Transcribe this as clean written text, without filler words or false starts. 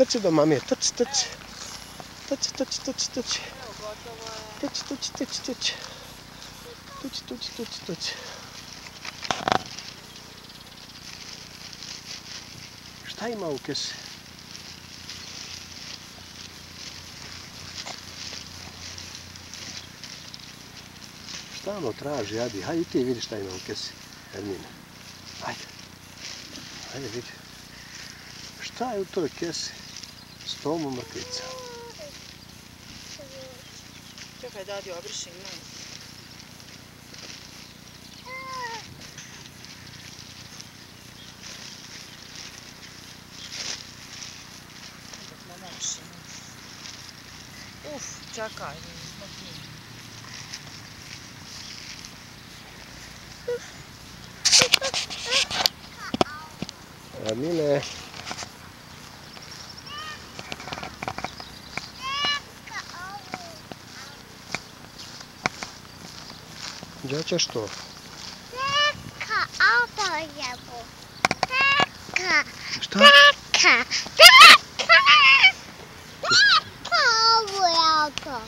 Trči do mame, trči, trči. Trči, trči, trči, trči. Trči, trči, trči, trči. Trči, trči, trči, trči. Šta ima u kesi? Šta ono traži, Adi? Hajde ti vidi šta ima u kesi, Ermine. Hajde. Hajde vidi. Šta je u toj kesi? 100 mrkvica. Čekaj, Dadi, obrišim nos. Uf, čekaj, Ermine. Gdje ćeš to? Teka, auto jebu. Teka. Šta? Teka. Teka. Teka, ovo je auto.